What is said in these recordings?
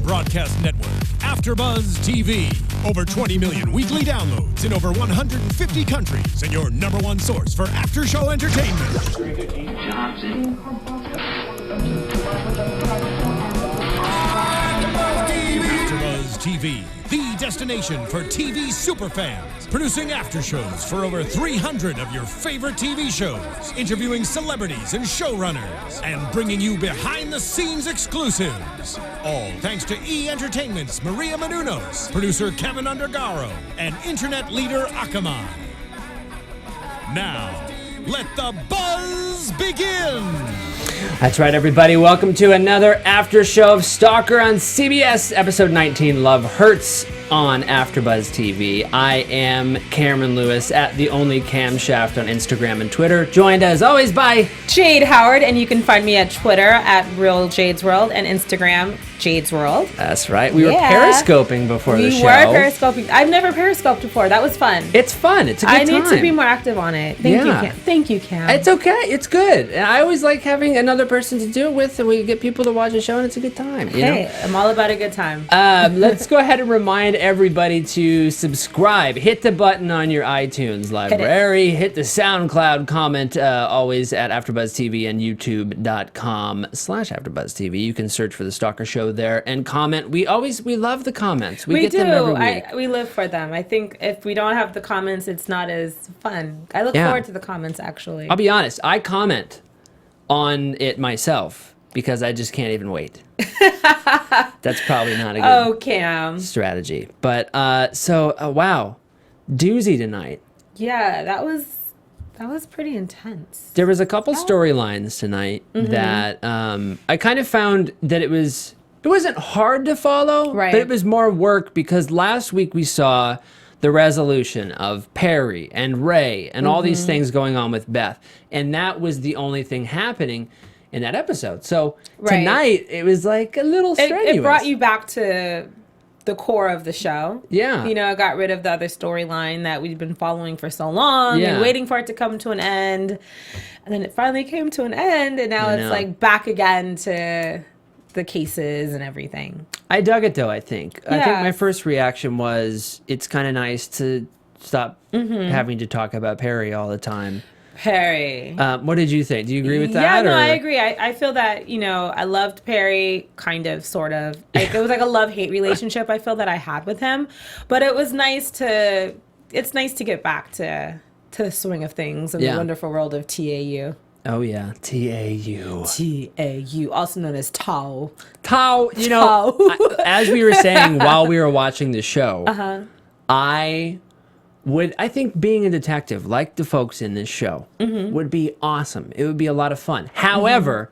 broadcast network, AFTERBUZZ TV. Over 20 million weekly downloads in over 150 countries, and your #1 source for after-show entertainment. AFTERBUZZ TV, the destination for TV superfans, producing after-shows for over 300 of your favorite TV shows, interviewing celebrities and showrunners, and bringing you behind-the-scenes exclusives. All thanks to E! Entertainment's Maria Menounos, producer Kevin Undergaro, and internet leader Akamai. Now, let the buzz begin! That's right, everybody. Welcome to another after show of Stalker on CBS, episode 19, Love Hurts, on AFTERBUZZ TV. I am Cameron Lewis at the only camshaft on Instagram and Twitter, joined as always by Jade Howard, and you can find me at Twitter at Real Jade's World and Instagram Jade's World. That's right. We were periscoping before the show. We were periscoping. I've never periscoped before. That was fun. It's fun. It's a good time. I need to be more active on it. Thank you, Cam. It's okay. It's good. And I always like having another person to do it with, and we get people to watch the show, and it's a good time. You know? I'm all about a good time. Let's go ahead and remind everybody to subscribe. Hit the button on your iTunes library. Hit the SoundCloud comment, always at AfterBuzz TV and YouTube.com/AfterBuzzTV. You can search for the Stalker Show there and comment. We love the comments. We get them every week. We live for them. I think if we don't have the comments, it's not as fun. I look forward to the comments, actually. I'll be honest. I comment on it myself because I just can't even wait. That's probably not a good strategy. But wow, doozy tonight. Yeah, that was pretty intense. There was a couple storylines tonight that I kind of found that it wasn't hard to follow, but it was more work because last week we saw the resolution of Perry and Ray and all these things going on with Beth, and that was the only thing happening in that episode. So tonight it was like a little strenuous. It brought you back to the core of the show. Yeah. You know, it got rid of the other storyline that we've been following for so long and waiting for it to come to an end. And then it finally came to an end, and now it's like back again to the cases and everything. I dug it though, I think. I think my first reaction was it's kind of nice to stop having to talk about Perry all the time. Perry. What did you think? Do you agree with that? Yeah, no, I agree. I feel that, I loved Perry, kind of, sort of. Like, it was like a love-hate relationship I feel that I had with him. But it was nice to get back to the swing of things in the wonderful world of TAU. Oh, yeah. TAU. TAU, also known as Tau. Tau, as we were saying while we were watching the show, I think being a detective, like the folks in this show, would be awesome. It would be a lot of fun. However,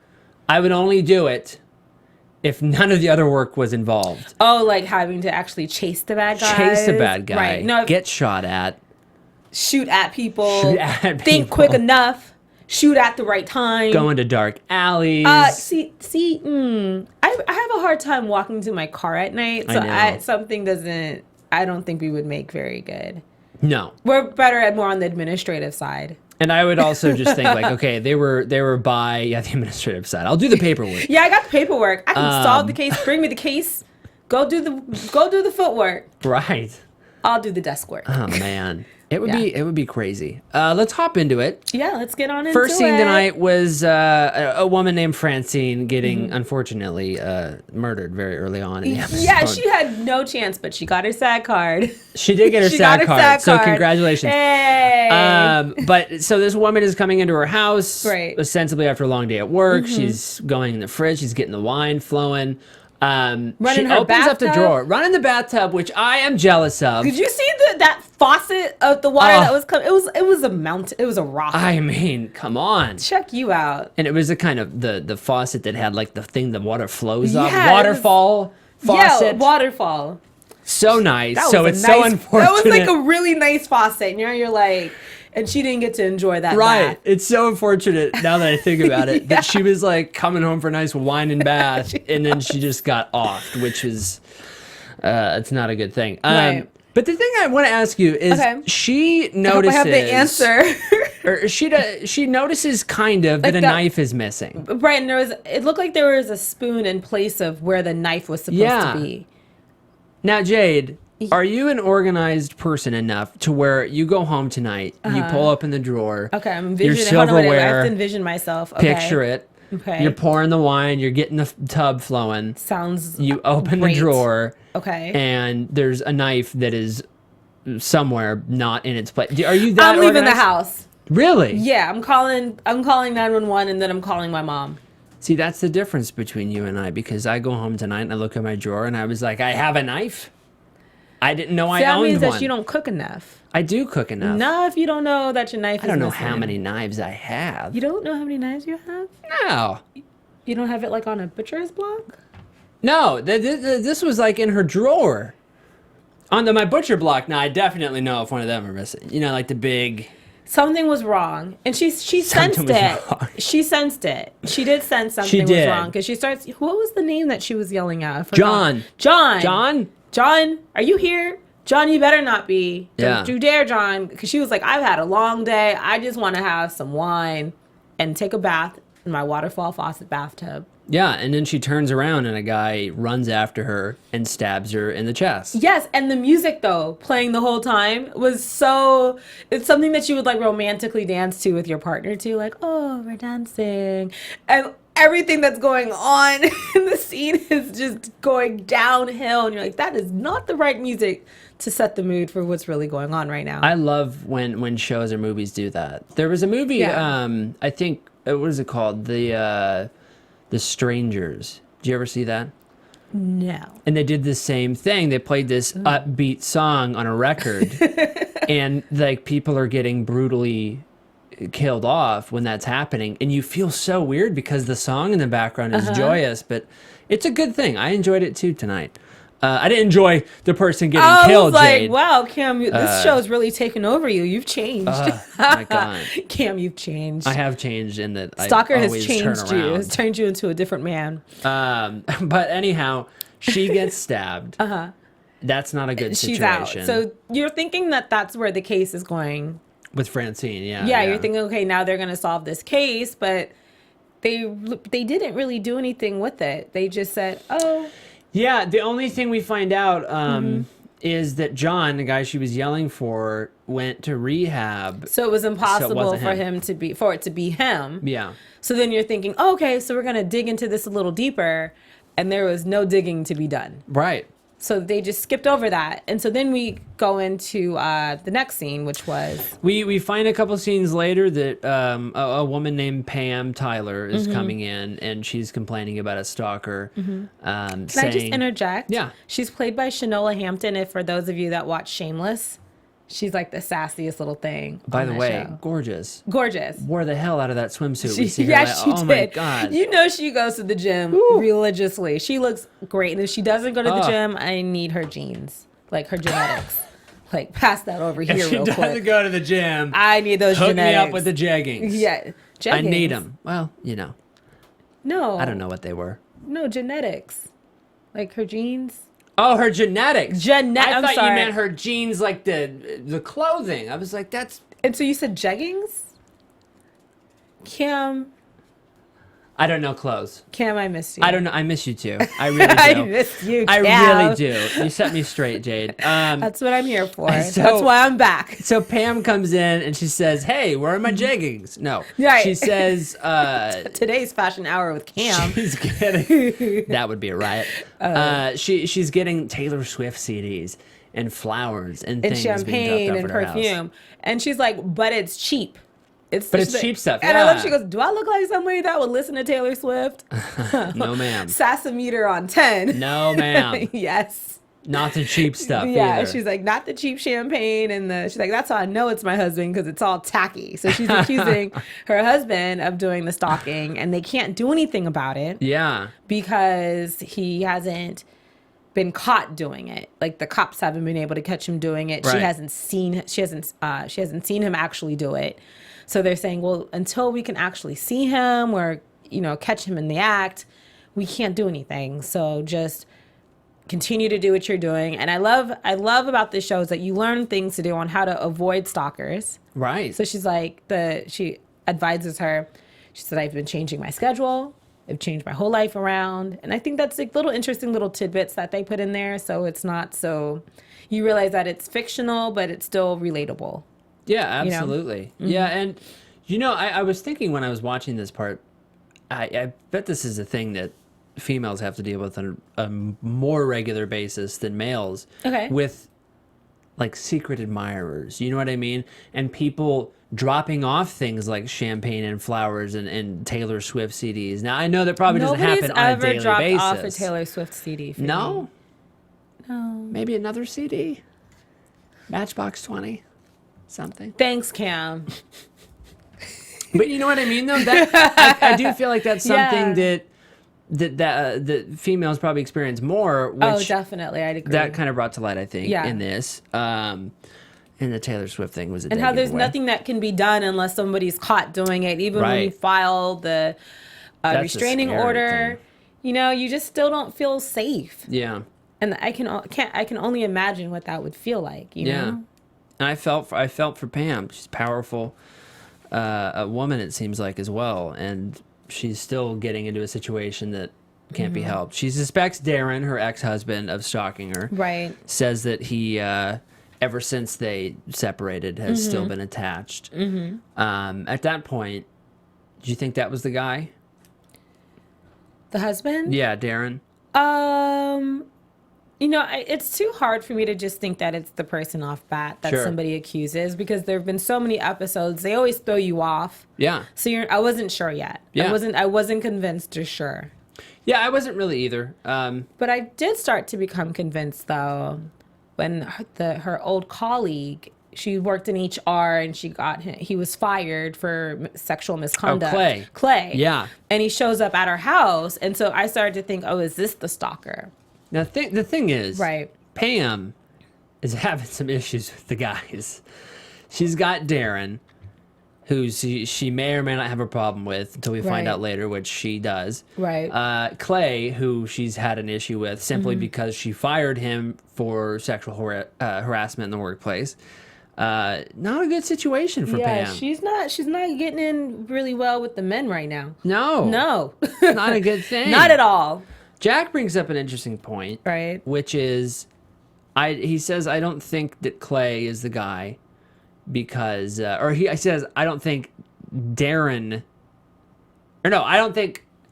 I would only do it if none of the other work was involved. Oh, like having to actually chase the bad guy? Chase the bad guy. Right. No, get shot at. Shoot at people. Think quick enough. Shoot at the right time. Go into dark alleys. I have a hard time walking to my car at night, so I don't think we would make very good. No. We're better at more on the administrative side. And I would also just think like, okay, they were by the administrative side. I'll do the paperwork. Yeah, I got the paperwork. I can solve the case. Bring me the case. Go do the footwork. Right. I'll do the desk work. Oh man. It would be crazy. Let's hop into it. Yeah, let's get on into it. First scene tonight was a woman named Francine getting, unfortunately, murdered very early on in the episode. Yeah, she had no chance, but she got her SAG card. She did get her SAG card, so congratulations. Hey! But so this woman is coming into her house, ostensibly after a long day at work. She's going in the fridge. She's getting the wine flowing. She opens up the drawer, run in the bathtub, which I am jealous of. Did you see that faucet of the water that was coming? It was a mountain. It was a rock. I mean, come on. Check you out. And it was a kind of the faucet that had like the thing the water flows up. Waterfall faucet. Yeah, waterfall. So nice. So unfortunate. That was like a really nice faucet. You're like, and she didn't get to enjoy that bath. It's so unfortunate now that I think about it that she was like coming home for a nice wine and bath and then she just got offed, which is it's not a good thing. But the thing I want to ask you is she notices. I hope I have the answer. Or she notices kind of that a knife is missing. Right, and it looked like there was a spoon in place of where the knife was supposed to be. Now, Jade, are you an organized person enough to where you go home tonight, you pull open the drawer, okay, I'm envisioning your silverware, I have to envision myself. Okay. Picture it. Okay. You're pouring the wine, you're getting the tub flowing. Sounds You open the drawer. Okay. And there's a knife that is somewhere not in its place. Are you that I'm leaving organized? the house. Really? Yeah, I'm calling 911 and then I'm calling my mom. See, that's the difference between you and I, because I go home tonight and I look at my drawer and I was like, I have a knife? I didn't know I owned one. That means that you don't cook enough. I do cook enough. No, if you don't know that your knife is I don't know missing. how many knives I have. You don't know how many knives you have? No. You don't have it like on a butcher's block? No, this was like in her drawer. On my butcher block, now I definitely know if one of them are missing. You know, like the big... Something was wrong. And she sensed it. She sensed it. She did sense something was wrong. Because she starts... What was the name that she was yelling at? John. John, are you here? John, you better not be. Don't you dare, John. Because she was like, I've had a long day. I just want to have some wine and take a bath in my waterfall faucet bathtub. Yeah, and then she turns around and a guy runs after her and stabs her in the chest. Yes, and the music, though, playing the whole time was so... It's something that you would, like, romantically dance to with your partner, too. Like, oh, we're dancing. And everything that's going on in the scene is just going downhill. And you're like, that is not the right music to set the mood for what's really going on right now. I love when shows or movies do that. There was a movie, I think... What is it called? The Strangers. Did you ever see that? No. And they did the same thing. They played this upbeat song on a record, and like people are getting brutally killed off when that's happening, and you feel so weird because the song in the background is joyous, but it's a good thing. I enjoyed it too tonight. I didn't enjoy the person getting killed, Jade. I was like, wow, Cam, this show's really taken over you. You've changed. My God. Cam, you've changed. I have changed in that Stalker has changed you. Has turned you into a different man. But anyhow, she gets stabbed. That's not a good situation. She's out. So you're thinking that that's where the case is going. With Francine, yeah. Yeah, you're thinking, okay, now they're going to solve this case, but they didn't really do anything with it. They just said, oh... Yeah, the only thing we find out is that John, the guy she was yelling for, went to rehab. So it was impossible for it to be him. Yeah. So then you're thinking, oh, okay, so we're gonna dig into this a little deeper, and there was no digging to be done. Right. So they just skipped over that, and so then we go into the next scene, which was we find a couple scenes later that a woman named Pam Tyler is coming in, and she's complaining about a stalker. Can I just interject? Yeah, she's played by Shanola Hampton. If for those of you that watch Shameless, she's like the sassiest little thing. By the way, gorgeous. Wore the hell out of that swimsuit. She did. My God. You know she goes to the gym religiously. She looks great. And if she doesn't go to the gym, I need her genes. Like her genetics. Like pass that over here real quick. If she doesn't go to the gym, I need those genetics. Hook me up with the jeggings. Yeah. Jeggings. I need them. Well, you know. No. I don't know what they were. No, genetics. Like her genes. Oh, her genetics. I thought you meant her jeans, like the clothing. I was like, that's... And so you said jeggings? Cam... I don't know clothes. Cam, I missed you. I don't know. I miss you too. I really do. I miss you, Cam. I really do. You set me straight, Jade. That's what I'm here for. That's why I'm back. So Pam comes in and she says, hey, where are my jeggings? No. Right. She says... Today's fashion hour with Cam. She's getting... That would be a riot. She's getting Taylor Swift CDs and flowers and things champagne and perfume. And she's like, but it's cheap. It's cheap stuff. And I love, she goes, do I look like somebody that would listen to Taylor Swift? No, ma'am. Sassameter on 10. No, ma'am. Yes. Not the cheap stuff either. She's like, not the cheap champagne. And she's like, that's how I know it's my husband, because it's all tacky. So she's accusing her husband of doing the stalking, and they can't do anything about it. Yeah. Because he hasn't been caught doing it. Like the cops haven't been able to catch him doing it. Right. She hasn't seen him actually do it. So they're saying, well, until we can actually see him or, catch him in the act, we can't do anything. So just continue to do what you're doing. And I love about this show is that you learn things to do on how to avoid stalkers. Right. So she's like, she advises her. She said, I've been changing my schedule. I've changed my whole life around. And I think that's like little interesting little tidbits that they put in there. So it's not so, you realize that it's fictional, but it's still relatable. Yeah, absolutely. You know? Yeah. And, I was thinking when I was watching this part, I bet this is a thing that females have to deal with on a more regular basis than males. Okay. With like secret admirers, you know what I mean? And people dropping off things like champagne and flowers and Taylor Swift CDs. Now, I know that probably doesn't happen on a daily basis. Nobody's ever dropped off a Taylor Swift CD. No? No. Maybe another CD? Matchbox 20? Something? Thanks, Cam. But you know what I mean, though? I do feel like that's something that females probably experience more. Which definitely, I'd agree. That kind of brought to light, I think, in this. And the Taylor Swift thing was a and how there's nothing that can be done unless somebody's caught doing it. Even when you file the restraining order, you just still don't feel safe. Yeah. And I can only imagine what that would feel like. You know. And I felt for Pam. She's powerful. A woman, it seems like, as well, and she's still getting into a situation that can't be helped. She suspects Darren, her ex-husband, of stalking her. Right. Says that he, ever since they separated, has still been attached. At that point, do you think that was the guy? The husband? Yeah, Darren. It's too hard for me to just think that it's the person off bat that somebody accuses, because there have been so many episodes. They always throw you off. Yeah. So I wasn't sure yet. Yeah. I wasn't convinced or sure. Yeah, I wasn't really either. But I did start to become convinced, though, when her old colleague, she worked in HR and he was fired for sexual misconduct. Oh, Clay. Yeah. And he shows up at her house. And so I started to think, is this the stalker? Now, the thing is, right. Pam is having some issues with the guys. She's got Darren, who she may or may not have a problem with until we find out later, which she does. Right. Clay, who she's had an issue with simply because she fired him for sexual harassment in the workplace. Not a good situation for Pam. She's not getting in really well with the men right now. No. Not a good thing. Not at all. Jack brings up an interesting point, right? Which is, he says, I don't think that Clay is the guy because, he says, I don't think Darren,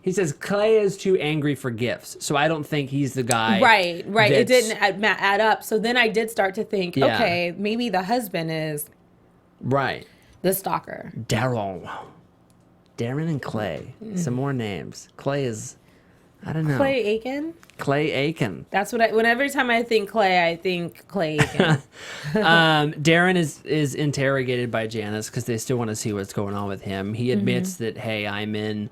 he says Clay is too angry for gifts, so I don't think he's the guy. Right. It didn't add up. So then I did start to think, okay, maybe the husband is the stalker. Darren and Clay. Some more names. Clay is, I don't know. Clay Aiken? Clay Aiken. That's what every time I think Clay, I think Clay Aiken. Darren is interrogated by Janice because they still want to see what's going on with him. He admits that, hey, I'm in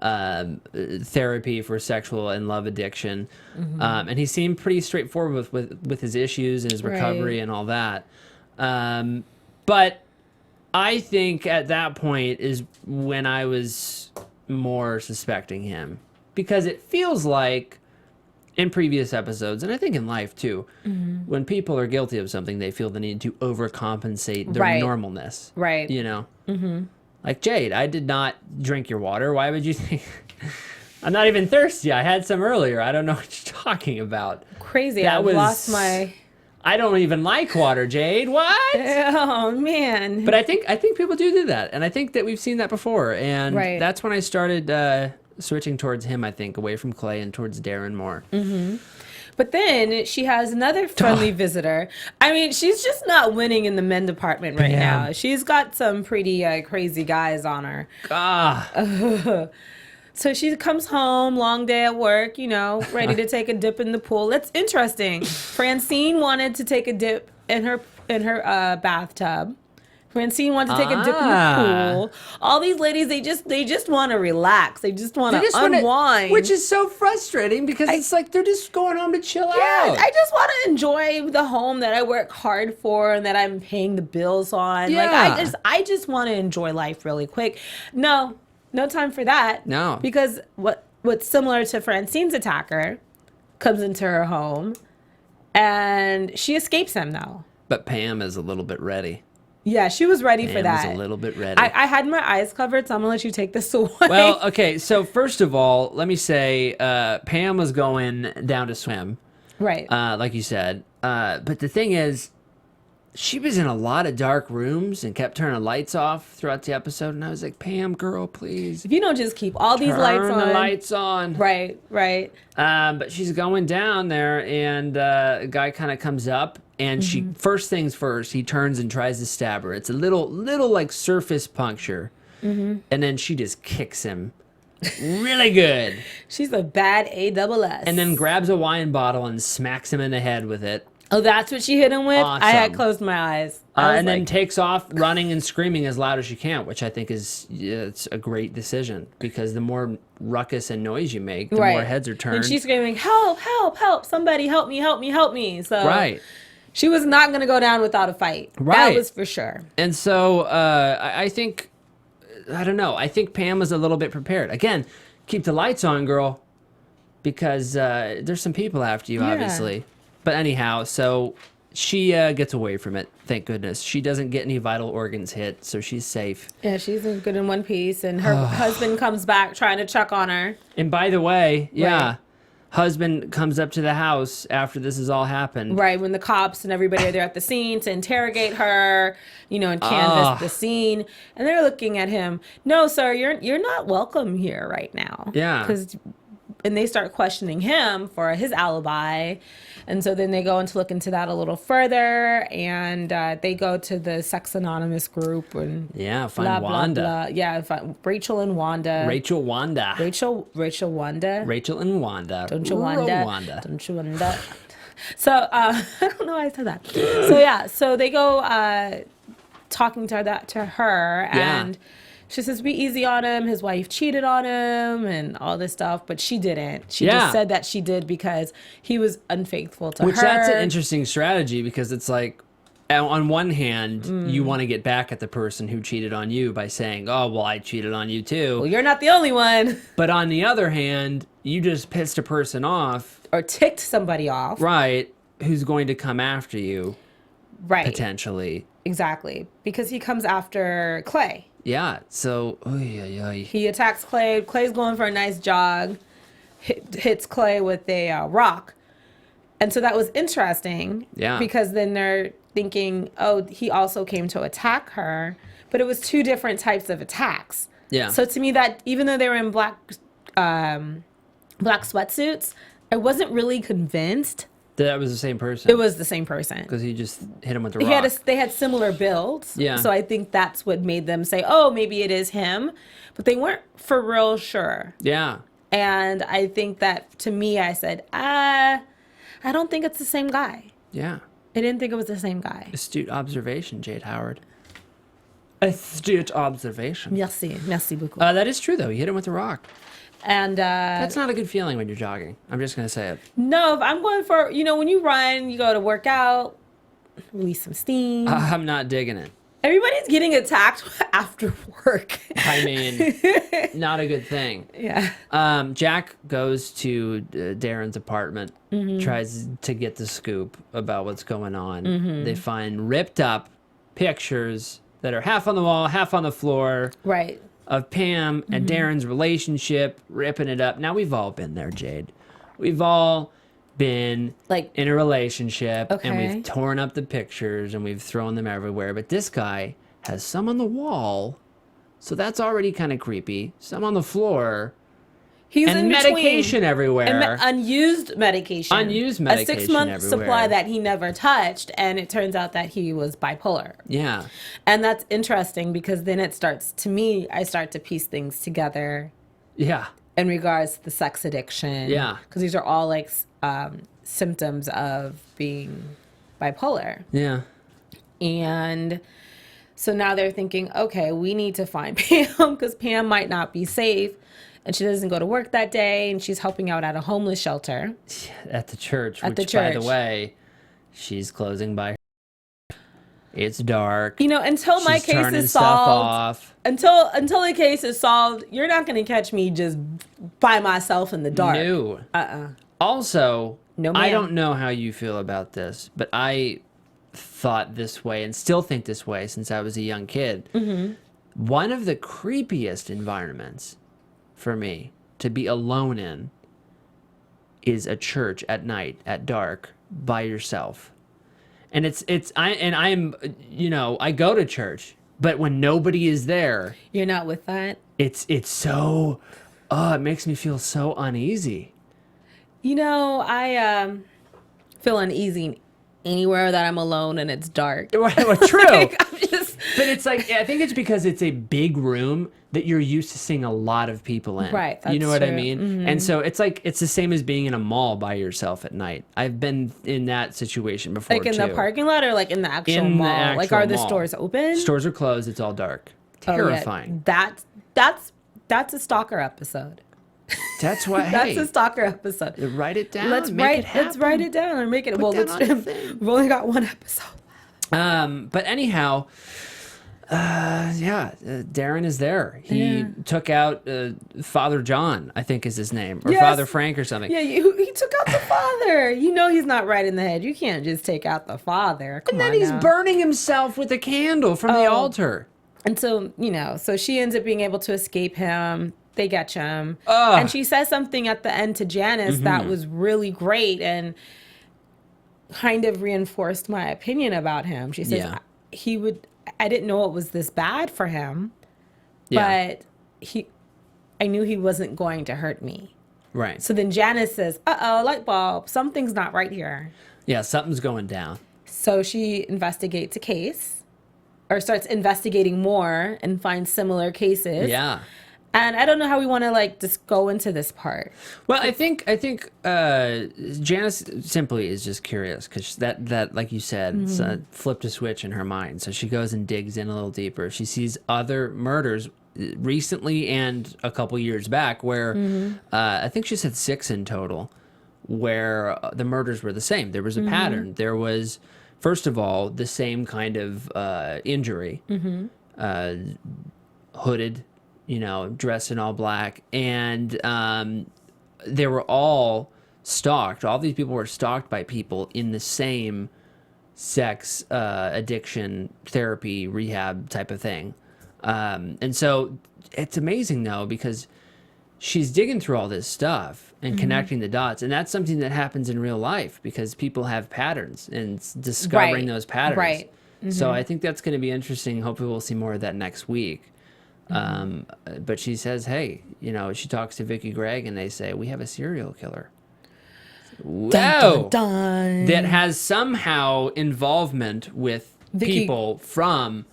therapy for sexual and love addiction. And he seemed pretty straightforward with his issues and his recovery and all that. But I think at that point is when I was more suspecting him. Because it feels like in previous episodes, and I think in life too, when people are guilty of something, they feel the need to overcompensate their normalness. Right. Like, Jade, I did not drink your water. Why would you think? I'm not even thirsty. I had some earlier. I don't know what you're talking about. Crazy. I lost my... I don't even like water, Jade. What? Oh, man. But I think people do that. And I think that we've seen that before. And that's when I started... switching towards him, I think, away from Clay and towards Darren more. But then she has another friendly visitor. I mean, she's just not winning in the men department right now. She's got some pretty crazy guys on her. So she comes home, long day at work, ready to take a dip in the pool. That's interesting. Francine wanted to take a dip in her bathtub. Francine wants to take a dip in the pool. All these ladies, they just want to relax. They just want to unwind. Which is so frustrating because it's like they're just going home to chill out. I just want to enjoy the home that I work hard for and that I'm paying the bills on. Yeah. Like I just want to enjoy life really quick. No time for that. No. Because what's similar to Francine's attacker, comes into her home, and she escapes him though. But Pam is a little bit ready. Yeah, she was ready for that. Pam was a little bit ready. I had my eyes covered, so I'm gonna let you take this away. Well, okay. So first of all, let me say, Pam was going down to swim, right? Like you said. But the thing is, she was in a lot of dark rooms and kept turning lights off throughout the episode. And I was like, Pam, girl, please. If you don't just keep all these lights on. Turn the lights on. Right. But she's going down there, and a guy kind of comes up, and she, first things first, he turns and tries to stab her. It's a little like surface puncture. And then she just kicks him really good. She's a bad ASS. And then grabs a wine bottle and smacks him in the head with it. Oh, that's what she hit him with? Awesome. I had closed my eyes. And then takes off running and screaming as loud as she can, which I think is it's a great decision, because the more ruckus and noise you make, the more heads are turned. And she's screaming, help, help, help, somebody help me, help me, help me. So she was not going to go down without a fight. That was for sure. And so I think, I don't know, I think Pam was a little bit prepared. Again, keep the lights on, girl, because there's some people after you, obviously. But anyhow, so she gets away from it, thank goodness. She doesn't get any vital organs hit, so she's safe. Yeah, she's good in one piece, and her husband comes back trying to check on her. And by the way, husband comes up to the house after this has all happened. Right, when the cops and everybody are there at the scene to interrogate her, and canvass the scene. And they're looking at him, no, sir, you're not welcome here right now. Yeah. And they start questioning him for his alibi. And so then they go to look into that a little further, and they go to the Sex Anonymous group and find blah, Wanda. Blah, blah. Yeah, find Rachel and Wanda. Rachel Wanda. Rachel Wanda. Rachel and Wanda. Don't you Wanda? Don't you Wanda? So I don't know why I said that. So they go talking to her and. She says, be easy on him. His wife cheated on him and all this stuff. But she didn't. She just said that she did because he was unfaithful to her. Which that's an interesting strategy, because it's like, on one hand, you want to get back at the person who cheated on you by saying, oh, well, I cheated on you too. Well, you're not the only one. But on the other hand, you just pissed a person off. Or ticked somebody off. Right. Who's going to come after you. Right. Potentially. Exactly. Because he comes after Clay. Yeah, so he attacks Clay. Clay's going for a nice jog, hits Clay with a rock. And so that was interesting. Yeah. Because then they're thinking, oh, he also came to attack her. But it was two different types of attacks. Yeah. So to me, that even though they were in black sweatsuits, I wasn't really convinced that was the same person. It was the same person. Because he just hit him with the rock. They had similar builds. Yeah. So I think that's what made them say, oh, maybe it is him. But they weren't for real sure. Yeah. And I think that, to me, I said, I don't think it's the same guy. Yeah. I didn't think it was the same guy. Astute observation, Jade Howard. Astute observation. Merci beaucoup. That is true, though. He hit him with a rock. And that's not a good feeling when you're jogging. I'm just going to say it. No, if I'm going for, when you run, you go to work out, release some steam. I'm not digging it. Everybody's getting attacked after work. I mean, not a good thing. Yeah. Jack goes to Darren's apartment, tries to get the scoop about what's going on. They find ripped up pictures that are half on the wall, half on the floor. Right. Of Pam and Darren's relationship, ripping it up. Now, we've all been there, Jade. We've all been in a relationship, and we've torn up the pictures, and we've thrown them everywhere. But this guy has some on the wall, so that's already kind of creepy. Some on the floor. He's and in medication everywhere. And unused medication. Unused medication A 6-month everywhere. supply that he never touched, and it turns out that he was bipolar. Yeah. And that's interesting, because then it starts, to me, I start to piece things together. Yeah. In regards to the sex addiction. Yeah. Because these are all symptoms of being bipolar. Yeah. And so now they're thinking, okay, we need to find Pam, because Pam might not be safe. And she doesn't go to work that day, and she's helping out at a homeless shelter. At the church, by the way, she's closing by her. It's dark. Until my case is solved. Until the case is solved, you're not going to catch me just by myself in the dark. No. Also, no, I don't know how you feel about this, but I thought this way and still think this way since I was a young kid. One of the creepiest environments for me to be alone in is a church at night, at dark, by yourself. And I'm, you know, I go to church, but when nobody is there, you're not with that. It's so, it makes me feel so uneasy. You know, I feel uneasy anywhere that I'm alone and it's dark. Well, true. But it's like, I think it's because it's a big room that you're used to seeing a lot of people in. Right. That's you know what true. I mean? And so it's like, it's the same as being in a mall by yourself at night. I've been in that situation before, like in the parking lot or like in the actual mall? Like, are the stores open? Stores are closed. It's all dark. Terrifying. Yeah. That's a stalker episode. That's what. That's a stalker episode. Write it down. Let's write it down and make it. We've only got one episode. But anyhow, Darren is there. He took out Father John, I think is his name, or Father Frank or something. Yeah, he took out the father. You know he's not right in the head. You can't just take out the father. Come on. And then he's burning himself with a candle from the altar. And so, you know, so she ends up being able to escape him. They get him. And she says something at the end to Janice that was really great and kind of reinforced my opinion about him. She says, I didn't know it was this bad for him, but I knew he wasn't going to hurt me. Right. So then Janice says, light bulb, something's not right here. Yeah, something's going down. So she investigates a case, or starts investigating more and finds similar cases. Yeah. And I don't know how we want to like just go into this part. Well, I think Janice simply is just curious because that like you said, flipped a switch in her mind. So she goes and digs in a little deeper. She sees other murders recently and a couple years back where I think she said 6 in total, where the murders were the same. There was a pattern. There was, first of all, the same kind of injury, hooded, you know, dressed in all black, and they were all stalked. All these people were stalked by people in the same sex addiction therapy rehab type of thing. And so it's amazing though, because she's digging through all this stuff and connecting the dots, and that's something that happens in real life because people have patterns and discovering those patterns. Right. So I think that's going to be interesting. Hopefully we'll see more of that next week. But she says, hey, you know, she talks to Vicky Gregg and they say, we have a serial killer. Whoa! Dun, dun, dun. That has somehow involvement with Vicky. People from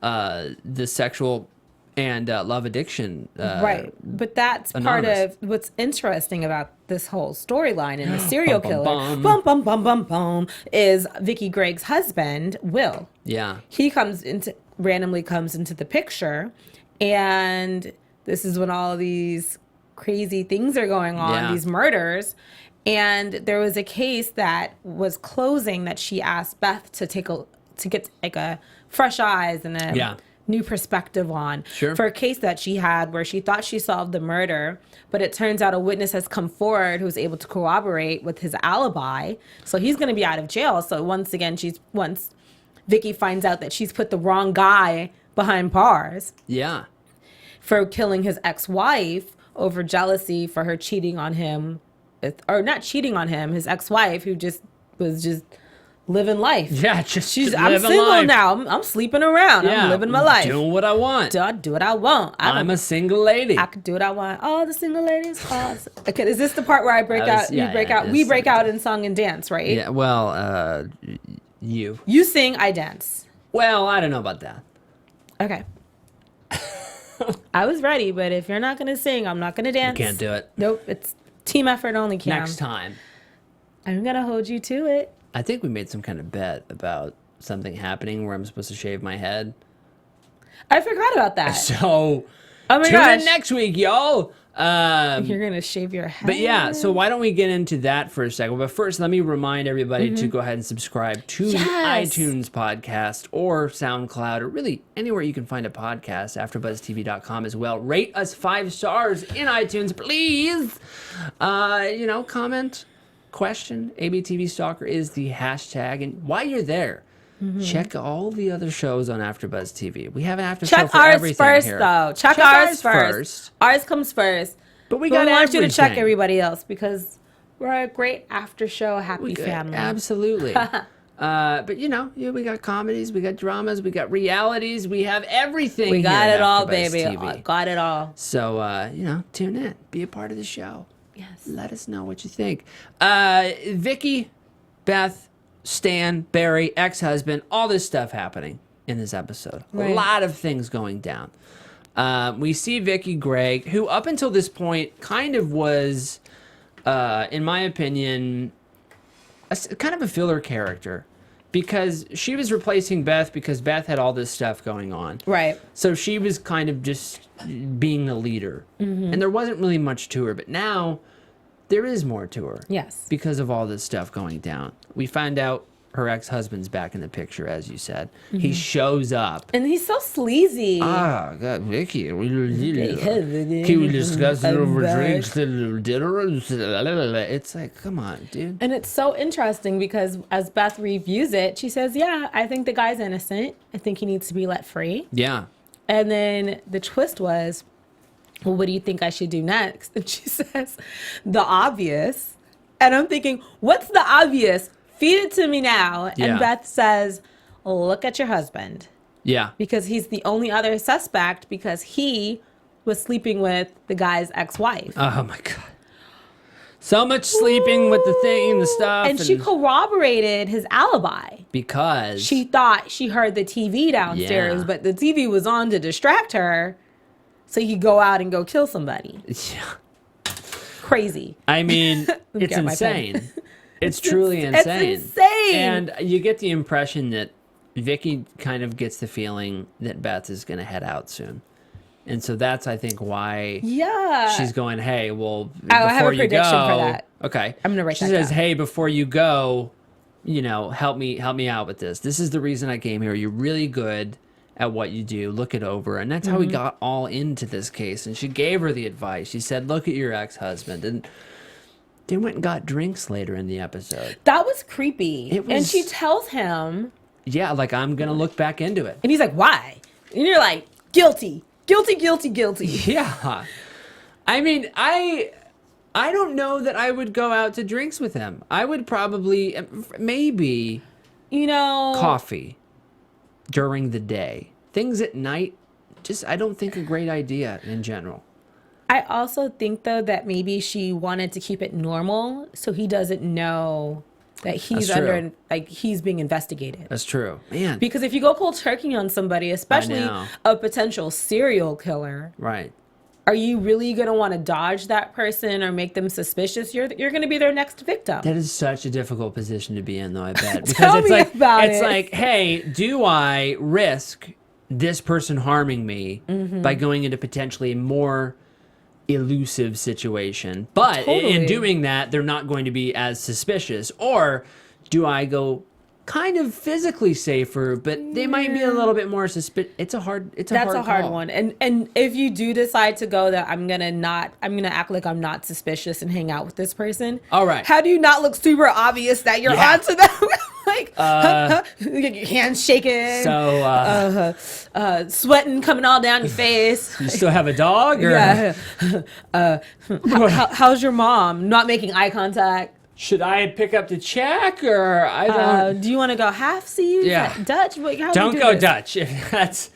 the sexual and love addiction. Right. But that's anonymous. part of what's interesting about this whole storyline in the serial killer. bum. Bum, bum, bum, bum, bum, is Vicky Gregg's husband, Will. Yeah. He randomly comes into the picture. And this is when all these crazy things are going on, these murders. And there was a case that was closing that she asked Beth to get like a fresh eyes and a new perspective on for a case that she had where she thought she solved the murder, but it turns out a witness has come forward who's able to corroborate with his alibi. So he's going to be out of jail. So once again, once Vicky finds out that she's put the wrong guy behind bars. Yeah. For killing his ex-wife over jealousy for her cheating on him, or not cheating on him, his ex-wife who was just living life. Yeah, I'm single life. Now. I'm sleeping around. I'm living my life. Doing what I want. Do what I want. I'm a single lady. I can do what I want. All the single ladies. Okay, is this the part where I break out? We break out in song and dance, right? Yeah. Well, you sing, I dance. Well, I don't know about that. Okay. I was ready, but if you're not going to sing, I'm not going to dance. You can't do it. Nope. It's team effort only, Cam. Next time. I'm going to hold you to it. I think we made some kind of bet about something happening where I'm supposed to shave my head. I forgot about that. So, tune in next week, y'all. You're going to shave your head. But yeah, so why don't we get into that for a second? But first, let me remind everybody to go ahead and subscribe to the iTunes podcast or SoundCloud or really anywhere you can find a podcast, AfterBuzzTV.com as well. Rate us 5 stars in iTunes, please. Comment. question, ABTV Stalker is the hashtag. And while you're there, check all the other shows on AfterBuzz TV. We have an after show for everything first, here. Though. Check ours first. Ours comes first. But we want you to check everybody else because we're a great after show happy family. Absolutely. But we got comedies, we got dramas, we got realities, we have everything. We got here it all, AfterBuzz baby. TV. Got it all. So tune in, be a part of the show. Yes. Let us know what you think. Vicky, Beth, Stan, Barry, ex-husband, all this stuff happening in this episode. Right. A lot of things going down. We see Vicky Gregg, who up until this point kind of was, in my opinion, kind of a filler character. Because she was replacing Beth because Beth had all this stuff going on. Right. So she was kind of just being a leader. And there wasn't really much to her. But now there is more to her. Yes. Because of all this stuff going down. We find out her ex-husband's back in the picture, as you said. He shows up. And he's so sleazy. Ah, God, Vicky. Can we discuss it over drinks and dinner? It's like, come on, dude. And it's so interesting because as Beth reviews it, she says, yeah, I think the guy's innocent. I think he needs to be let free. Yeah. And then the twist was, well, what do you think I should do next? And she says, the obvious. And I'm thinking, what's the obvious? Feed it to me now. Yeah. And Beth says, look at your husband. Yeah. Because he's the only other suspect because he was sleeping with the guy's ex-wife. Oh, my God. So much sleeping with the thing and the stuff. And she corroborated his alibi. Because she thought she heard the TV downstairs, but the TV was on to distract her so he could go out and go kill somebody. Yeah. Crazy. I mean, it's insane. It's truly insane. It's insane. And you get the impression that Vicky kind of gets the feeling that Beth is going to head out soon. And so that's, I think, why she's going, hey, well, I have a prediction for that. Okay. I'm going to write that down. She says, down. hey, before you go, help me out with this. This is the reason I came here. You're really good at what you do. Look it over. And that's how we got all into this case. And she gave her the advice. She said, look at your ex-husband. And they went and got drinks later in the episode. That was creepy. And she tells him. Yeah, like, I'm going to look back into it. And he's like, why? And you're like, guilty. Guilty, guilty, guilty. Yeah. I mean, I don't know that I would go out to drinks with him. I would probably, maybe, coffee during the day. Things at night, I don't think a great idea in general. I also think, though, that maybe she wanted to keep it normal so he doesn't know that he's he's being investigated. That's true. Man. Because if you go cold turkey on somebody, especially a potential serial killer, right? Are you really going to want to dodge that person or make them suspicious? You're going to be their next victim. That is such a difficult position to be in, though, I bet. Because Tell me about it's like, hey, do I risk this person harming me by going into potentially a more elusive situation, but in doing that they're not going to be as suspicious, or do I go kind of physically safer but they might be a little bit more suspicious? That's a hard one. And if you do decide to go that I'm gonna act like I'm not suspicious and hang out with this person, all right, how do you not look super obvious that you're onto them? Like your hands shaking, so sweating coming all down your face. You still have a dog? Or? Yeah. How's your mom? Not making eye contact. Should I pick up the check, or I don't? Do you want to go half-seas? Yeah. Dutch? Don't go Dutch. If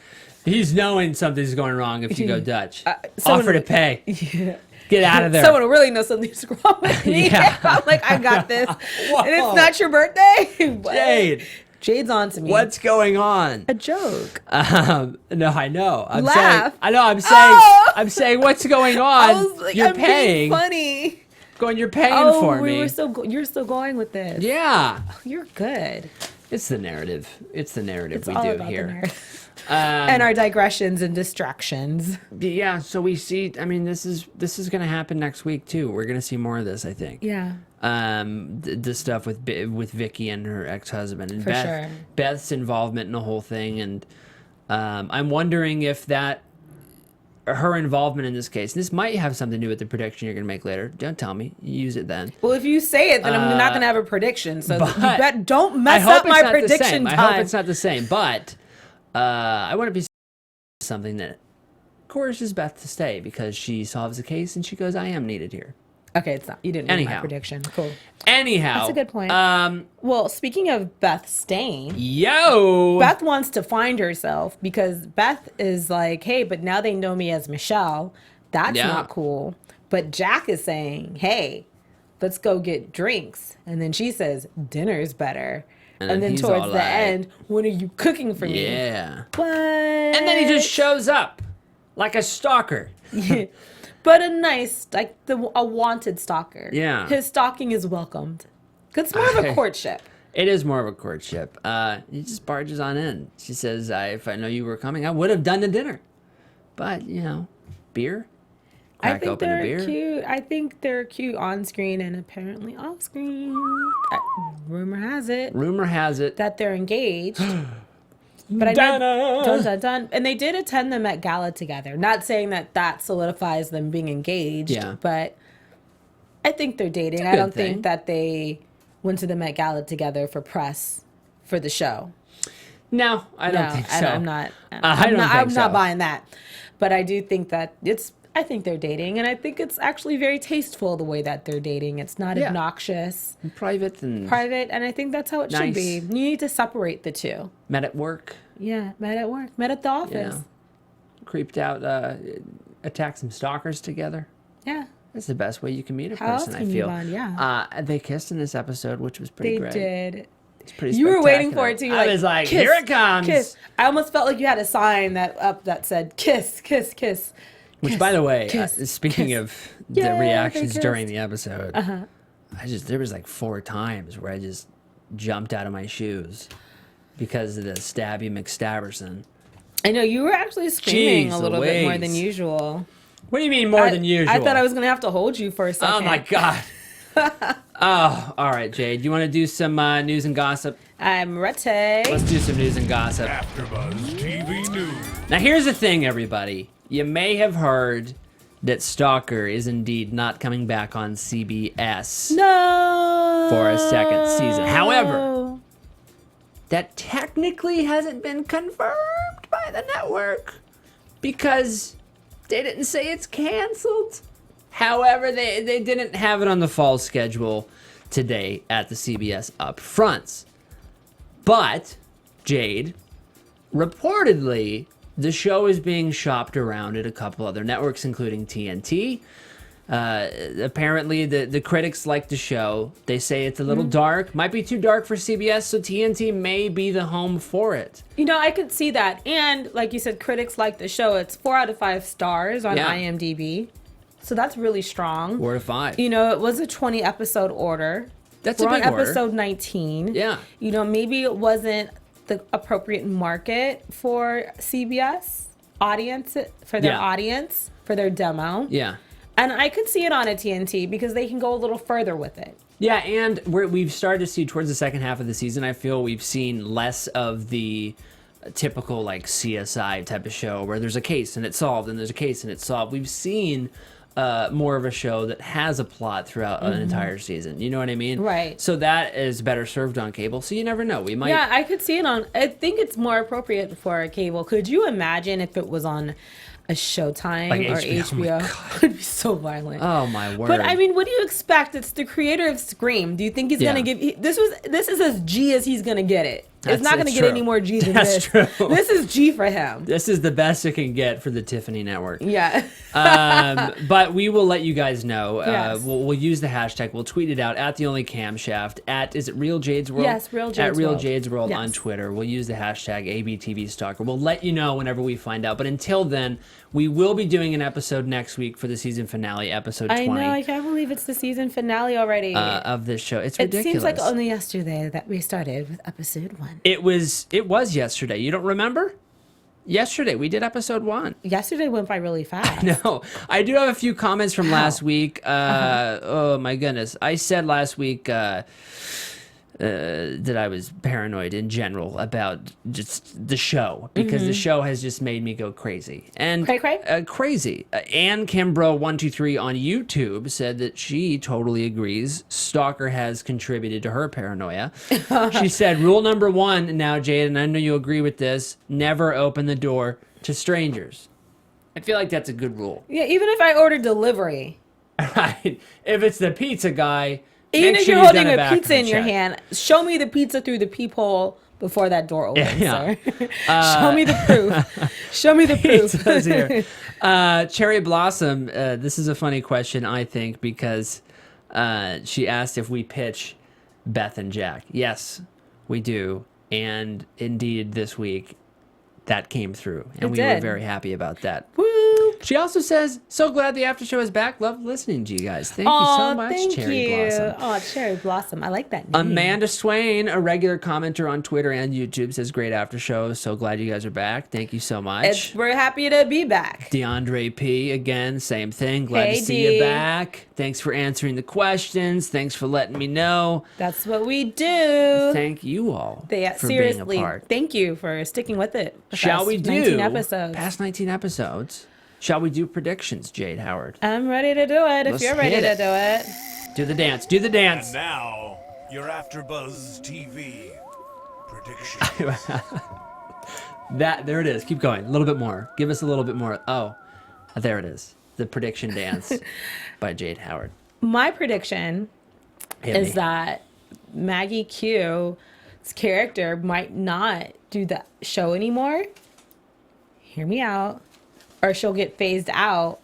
he's knowing something's going wrong if you go Dutch. Offer to pay. Yeah. Get out of there. Someone will really know something's wrong with me. Yeah. I'm like, I got this. And it's not your birthday. Jade. Jade's on to me. What's going on? A joke. No, I know. Laugh. I'm saying what's going on? Like, You're paying. Being funny. You're paying for me. You're still going with this. Yeah. Oh, you're good. It's the narrative. It's the narrative it's we do here. And our digressions and distractions. Yeah, so we see, I mean, this is going to happen next week too. We're going to see more of this, I think. Yeah. The stuff with Vicky and her ex-husband and sure. Beth's involvement in the whole thing, and I'm wondering if that her involvement in this case. This might have something to do with the prediction you're going to make later. Don't tell me. You use it then. Well, if you say it, then I'm not going to have a prediction. So don't mess up my prediction time. I hope it's not the same. But I want to be something that coerces Beth to stay because she solves the case and she goes, I am needed here. Okay, it's not. You didn't make my prediction. Cool. Anyhow. That's a good point. Well, speaking of Beth staying. Yo! Beth wants to find herself because Beth is like, hey, but now they know me as Michelle. That's not cool. But Jack is saying, hey, let's go get drinks. And then she says, dinner's better. And then towards the end, when are you cooking for me? Yeah. What? And then he just shows up like a stalker. But a nice, like a wanted stalker. Yeah. His stalking is welcomed. It's more of a courtship. It is more of a courtship. He just barges on in. She says, if I know you were coming, I would have done the dinner. But, beer? Crack open a beer? Cute. I think they're cute on screen and apparently off screen. Rumor has it. That they're engaged. But dun. And they did attend the Met Gala together. Not saying that solidifies them being engaged, but I think they're dating. I don't think that they went to the Met Gala together for press for the show. No, I don't think so. I'm not buying that. But I do think that I think they're dating, and I think it's actually very tasteful the way that they're dating. It's not obnoxious. And private, and I think that's how it should be. You need to separate the two. Met at work. Yeah, met at work. Met at the office. Creeped out, attacked some stalkers together. Yeah. That's the best way you can meet a person, how else can I feel. You bond? Yeah. They kissed in this episode, which was pretty great. They did. It's pretty You were waiting for it too. I was like, kiss, here it comes. Kiss. I almost felt like you had a sign that said kiss, kiss, kiss. Which, by the way, speaking of the reactions during the episode, there was like 4 times where I just jumped out of my shoes because of the stabby McStabberson. I know, you were actually screaming a little bit more than usual. What do you mean more than usual? I thought I was going to have to hold you for a second. Oh, my God. Oh, all right, Jade. You want to do some news and gossip? I'm ready. Let's do some news and gossip. AfterBuzz TV News. Now, here's the thing, everybody. You may have heard that Stalker is indeed not coming back on CBS. No. For a second season. However, that technically hasn't been confirmed by the network because they didn't say it's canceled. However, they didn't have it on the fall schedule today at the CBS upfronts. But, Jade, reportedly, the show is being shopped around at a couple other networks, including TNT. Apparently, the critics like the show. They say it's a little dark. Might be too dark for CBS, so TNT may be the home for it. I could see that. And, like you said, critics like the show. It's 4 out of 5 stars on IMDb. So that's really strong. 4 to 5. It was a 20-episode order. That's a big order. We're on episode 19. Yeah. Maybe it wasn't the appropriate market for CBS audience, for their audience, for their demo. Yeah. And I could see it on a TNT because they can go a little further with it. Yeah, and we've started to see towards the second half of the season, I feel we've seen less of the typical like CSI type of show where there's a case and it's solved and there's a case and it's solved. We've seen more of a show that has a plot throughout an entire season. You know what I mean? Right. So that is better served on cable. So you never know. We might. Yeah, I could see it on. I think it's more appropriate for a cable. Could you imagine if it was on a Showtime or HBO? Oh, it would be so violent. Oh my word! But I mean, what do you expect? It's the creator of Scream. Do you think he's gonna give? This is as G as he's gonna get it. It's not going to get any more G than this. True. This is G for him. This is the best it can get for the Tiffany network. Yeah. But we will let you guys know. Yes. We'll use the hashtag. We'll tweet it out at the only camshaft is it Real Jade's World? Yes, Real Jade's World. At Real Jade's World yes. on Twitter. We'll use the hashtag ABTV Stalker. We'll let you know whenever we find out. But until then, we will be doing an episode next week for the season finale, episode 20. I know. I can't believe it's the season finale already. Of this show. It's ridiculous. It seems like only yesterday that we started with episode 1. It was yesterday. You don't remember? Yesterday, we did episode 1. Yesterday went by really fast. No, I do have a few comments from last week. Oh my goodness. I said last week, that I was paranoid in general about just the show, because the show has just made me go crazy. And crazy. Ann Kimbrough123 on YouTube said that she totally agrees. Stalker has contributed to her paranoia. She said, rule number 1 now, Jade, and I know you agree with this, never open the door to strangers. I feel like that's a good rule. Yeah, even if I order delivery. Right. If it's the pizza guy, even if you're holding a pizza in your hand, show me the pizza through the peephole before that door opens, sir. Show me the proof. Show me the proof. Here. Cherry Blossom, this is a funny question, I think, because she asked if we pitch Beth and Jack. Yes, we do. And indeed, this week, that came through. And we were very happy about that. Woo! She also says, so glad the after show is back. Love listening to you guys. Thank you so much, Cherry Blossom. Oh, Cherry Blossom. I like that name. Amanda Swain, a regular commenter on Twitter and YouTube, says, great after show. So glad you guys are back. Thank you so much. We're happy to be back. DeAndre P, again, same thing. Glad to see you back. Thanks for answering the questions. Thanks for letting me know. That's what we do. Thank you all for seriously, being a part. Thank you for sticking with it. Shall we do 19 episodes. Past 19 episodes? Shall we do predictions, Jade Howard? I'm ready to do it if you're ready to do it. Do the dance. Do the dance. And now, your AfterBuzz TV predictions. There it is. Keep going. A little bit more. Give us a little bit more. Oh, there it is. The prediction dance by Jade Howard. My prediction is that Maggie Q's character might not do the show anymore. Hear me out. Or she'll get phased out,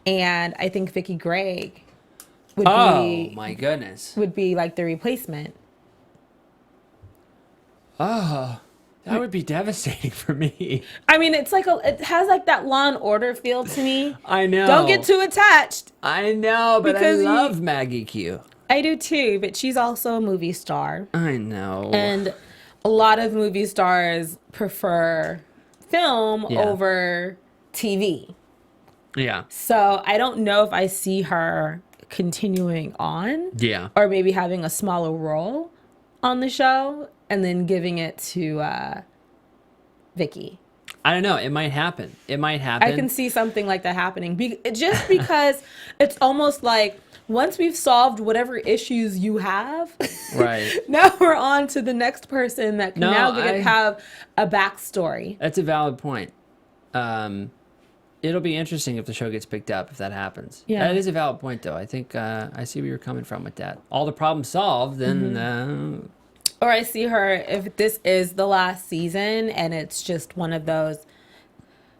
and I think Vicky Gregg would my goodness, would be like the replacement. Oh, that would be devastating for me. I mean, it has like that Law and Order feel to me. I know. Don't get too attached. I know, but I love Maggie Q. I do too, but she's also a movie star. I know. And a lot of movie stars prefer film over TV. Yeah. So I don't know if I see her continuing on. Yeah. Or maybe having a smaller role on the show and then giving it to Vicky. I don't know. It might happen. I can see something like that happening. Just because it's almost like once we've solved whatever issues you have, right? Now we're on to the next person that can have a backstory. That's a valid point. It'll be interesting if the show gets picked up, if that happens. Yeah. That is a valid point, though. I think I see where you're coming from with that. All the problems solved, then... Or I see her, if this is the last season, and it's just one of those,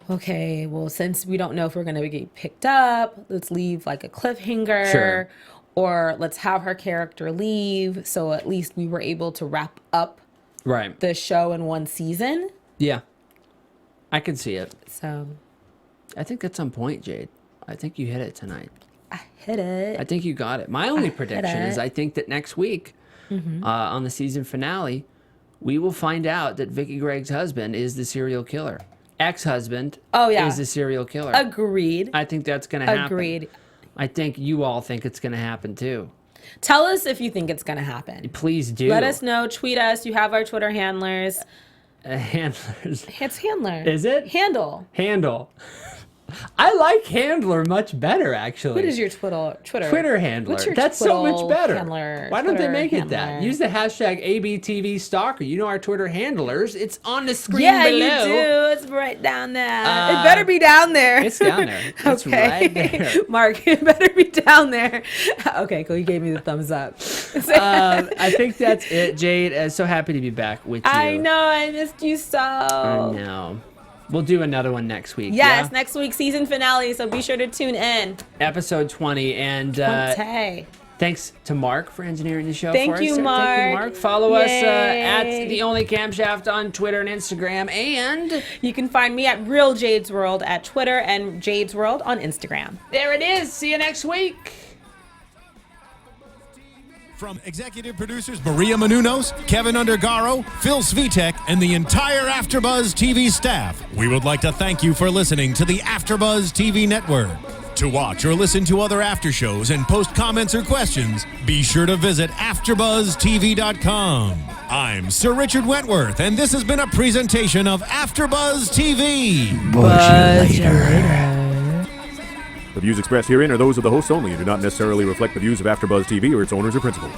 okay, well, since we don't know if we're going to get picked up, let's leave like a cliffhanger. Sure. Or let's have her character leave, so at least we were able to wrap up the show in one season. Yeah. I can see it. So... I think that's on point, Jade. I think you hit it tonight. I hit it. I think you got it. My only prediction is I think that next week, on the season finale, we will find out that Vicky Gregg's husband is the serial killer. Ex-husband is the serial killer. Agreed. I think that's going to happen. Agreed. I think you all think it's going to happen, too. Tell us if you think it's going to happen. Please do. Let us know. Tweet us. You have our Twitter handlers. Handlers. It's Handler. Is it? Handle. I like Handler much better, actually. What is your Twitter? Twitter handler. What's your That's so much better. Handler, Why don't they make it that? Use the hashtag ABTV Stalker. You know our Twitter handlers. It's on the screen below. Yeah, you do. It's right down there. It better be down there. It's down there. It's right there. Mark, it better be down there. Okay, cool. You gave me the thumbs up. I think that's it, Jade. So happy to be back with you. I know. I missed you so. I know. We'll do another one next week. Yes, next week's season finale, so be sure to tune in. Episode 20. And thanks to Mark for engineering the show Thank for us. you, Mark. Thank you, Mark. Follow us at The Only Camshaft on Twitter and Instagram. And you can find me at Real Jade's World at Twitter and Jade's World on Instagram. There it is. See you next week. From executive producers Maria Menounos, Kevin Undergaro, Phil Svitek, and the entire AfterBuzz TV staff, we would like to thank you for listening to the AfterBuzz TV network. To watch or listen to other after shows and post comments or questions, be sure to visit AFTERBUZZTV.com. I'm Sir Richard Wentworth, and this has been a presentation of AFTERBUZZ TV. Buzz you later. The views expressed herein are those of the hosts only and do not necessarily reflect the views of AfterBuzz TV or its owners or principals.